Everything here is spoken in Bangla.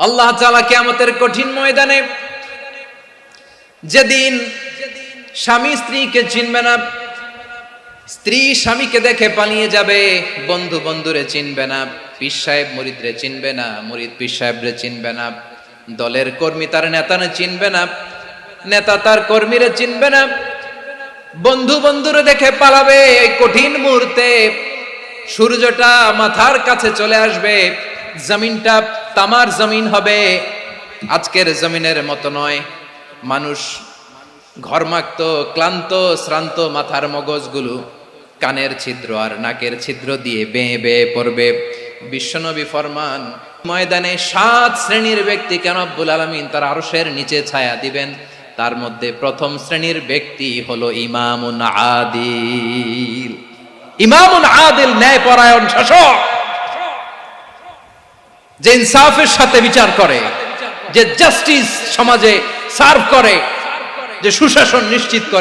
আল্লাহ তাআলা কিয়ামতের কঠিন ময়দানে যেদিন স্বামী স্ত্রীকে চিনবে না, স্ত্রী স্বামীকে দেখে পালিয়ে যাবে, বন্ধু বন্ধুরে চিনবে না, পীর সাহেব মুরিদরে চিনবে না, মুরিদ পীর সাহেবরে চিনবে না, দলের কর্মী তার নেতারে চিনবে না, নেতা তার কর্মীরে চিনবে না, বন্ধু বন্ধুরে দেখে পালাবে। এই কঠিন মুহূর্তে সূর্যটা মাথার কাছে চলে আসবে, জমিনটা তামার জমিন হবে, আজকের জমিনের মতো নয়। মানুষ ঘর্মাক্ত, ক্লান্ত, শ্রান্ত মাথার মগজগুলো কানের ছিদ্র আর নাকের ছিদ্র দিয়ে বেয়ে বেয়ে পড়বে। বিশ্বনবী ফরমান, ময়দানে 7 শ্রেণীর ব্যক্তিকে রব্বুল আলামিন তার আরশের নিচে ছায়া দিবেন। তার মধ্যে প্রথম শ্রেণীর ব্যক্তি হলো ইমামুন আদিল। ইমামুন আদিল, ন্যায়পরায়ণ শাসক, যে ইনসাফের সাথে বিচার করে, যে জাস্টিস সমাজে সার্ভ করে, যে সুশাসন নিশ্চিত করে।